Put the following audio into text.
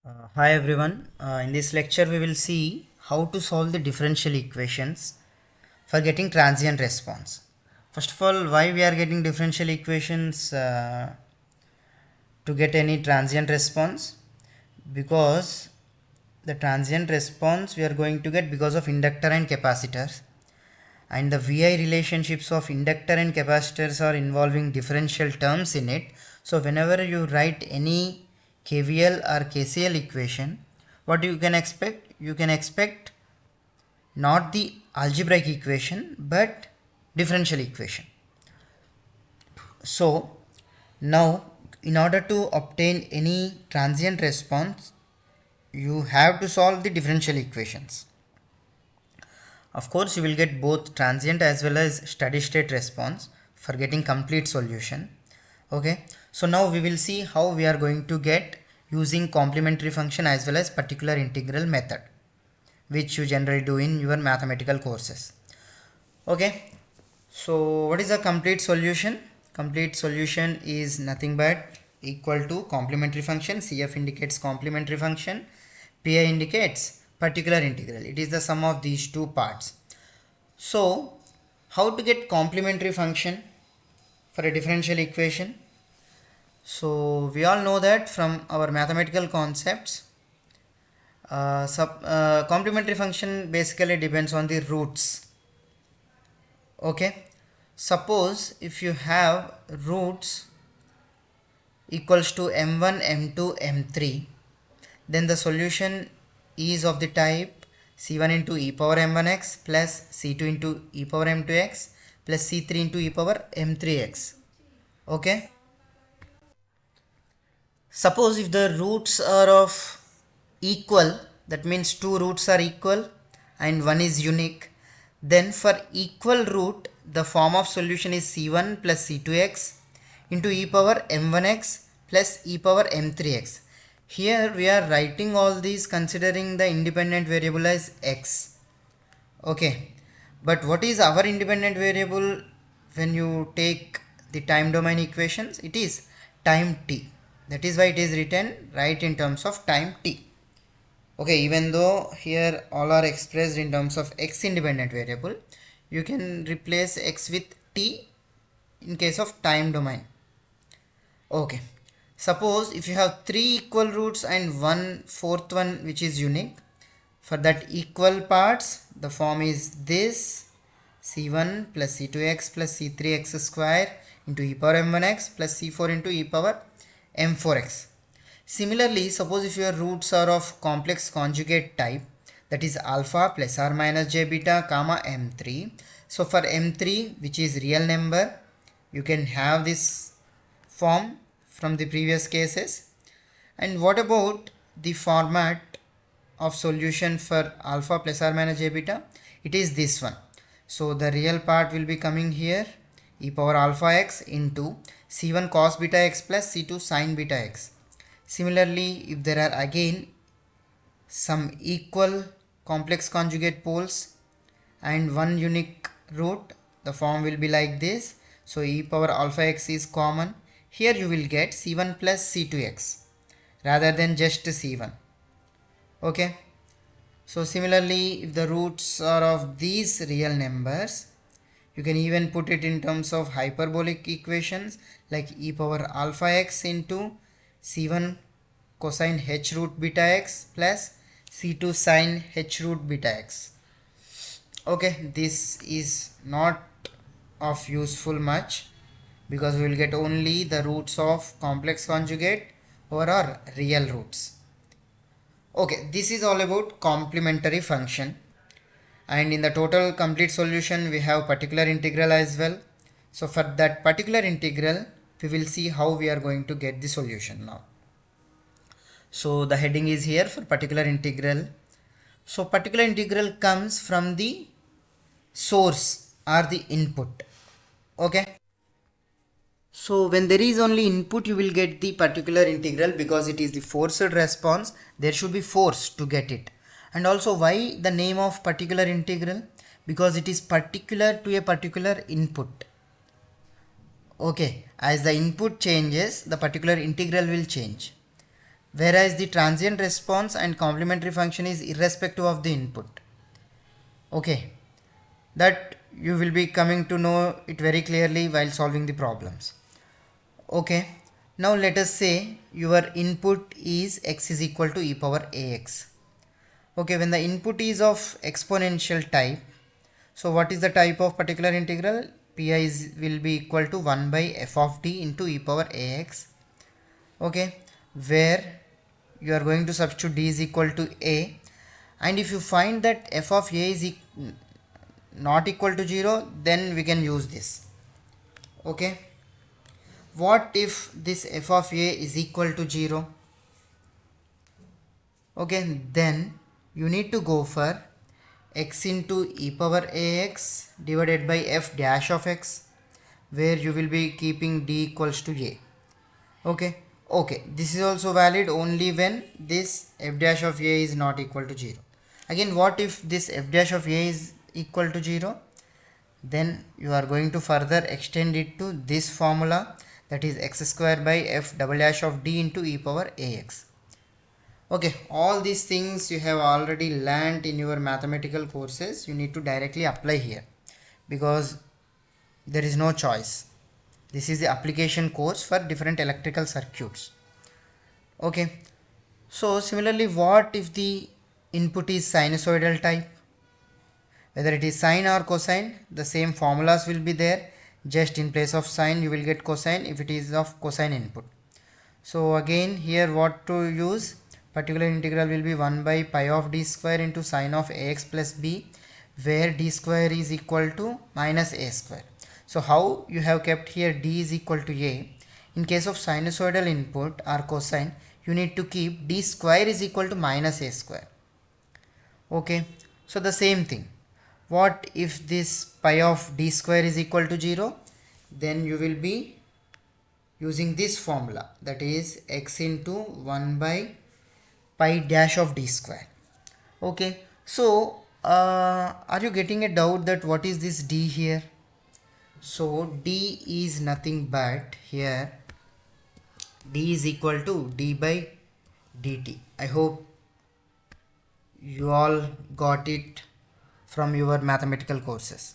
Hi everyone. In this lecture we will see how to solve the differential equations for getting transient response. First of all, why we are getting differential equations to get any transient response? Because the transient response we are going to get because of inductor and capacitors, and the VI relationships of inductor and capacitors are involving differential terms in it. So whenever you write any KVL or KCL equation, what you can expect? You can expect not the algebraic equation but differential equation. So now in order to obtain any transient response, you have to solve the differential equations. Of course, you will get both transient as well as steady state response for getting complete solution. Okay, so now we will see how we are going to get using complementary function as well as particular integral method, which you generally do in your mathematical courses. Okay, so what is a complete solution? Complete solution is nothing but equal to complementary function. CF indicates complementary function, PI indicates particular integral. It is the sum of these two parts. So how to get complementary function for a differential equation? So we all know that from our mathematical concepts, complementary function basically depends on the roots. Okay, suppose if you have roots equals to m1, m2, m3, then the solution is of the type c1 into e power m1x plus c2 into e power m2x plus c3 into e power m3x. Okay, suppose if the roots are of equal, that means two roots are equal and one is unique, then for equal root the form of solution is c1 plus c2x into e power m1x plus e power m3x. Here we are writing all these considering the independent variable as x. Okay, but what is our independent variable when you take the time domain equations? It is time t. That is why it is written right in terms of time t. Okay, even though here all are expressed in terms of x independent variable, you can replace x with t in case of time domain. Okay, suppose if you have three equal roots and one fourth one which is unique, for that equal parts the form is this c1 plus c2x plus c3x square into e power m1x plus c4 into e power m4x. Similarly, suppose if your roots are of complex conjugate type, that is alpha plus or minus j beta comma m3. So for m3, which is real number, you can have this form from the previous cases. And what about the format of solution for alpha plus or minus j beta? It is this one. So the real part will be coming here, e power alpha x into c1 cos beta x plus c2 sin beta x. Similarly, if there are again some equal complex conjugate poles and one unique root, the form will be like this. So e power alpha x is common. Here you will get c1 plus c2x rather than just c1. Okay, so similarly if the roots are of these real numbers, you can even put it in terms of hyperbolic equations like e power alpha x into c1 cosine h root beta x plus c2 sin h root beta x. Okay, this is not of useful much because we will get only the roots of complex conjugate over our real roots. Okay, this is all about complementary function, and in the total complete solution we have particular integral as well. So for that particular integral we will see how we are going to get the solution now. So the heading is here for particular integral. So particular integral comes from the source or the input. Okay, so when there is only input you will get the particular integral because it is the forced response. There should be force to get it. And also why the name of particular integral? Because it is particular to a particular input. Okay, as the input changes the particular integral will change. whereas the transient response and complementary function is irrespective of the input. Okay, that you will be coming to know it very clearly while solving the problems. Okay, now let us say your input is x is equal to e power ax. Okay, when the input is of exponential type, so what is the type of particular integral? Pi will be equal to 1 by f of d into e power ax. Okay, where you are going to substitute d is equal to a, and if you find that f of a is not equal to 0, then we can use this. Okay, what if this f of a is equal to 0? Okay, then you need to go for x into e power ax divided by f dash of x, where you will be keeping d equals to a. Okay, this is also valid only when this f dash of a is not equal to 0. Again, what if this f dash of a is equal to 0? Then you are going to further extend it to this formula, that is x square by f double dash of d into e power ax. Okay, all these things you have already learnt in your mathematical courses. You need to directly apply here because there is no choice. This is the application course for different electrical circuits. Okay, so similarly, what if the input is sinusoidal type? Whether it is sine or cosine, the same formulas will be there. Just in place of sine, you will get cosine if it is of cosine input. So again, here what to use? Particular integral will be 1 by pi of d square into sine of ax plus b, where d square is equal to minus a square. So how you have kept here d is equal to a? In case of sinusoidal input or cosine, you need to keep d square is equal to minus a square. Okay, so the same thing. What if this pi of d square is equal to 0? Then you will be using this formula, that is x into 1 by pi dash of d square. Okay, so are you getting a doubt that what is this d here? So d is nothing but here d is equal to d by dt. I hope you all got it from your mathematical courses.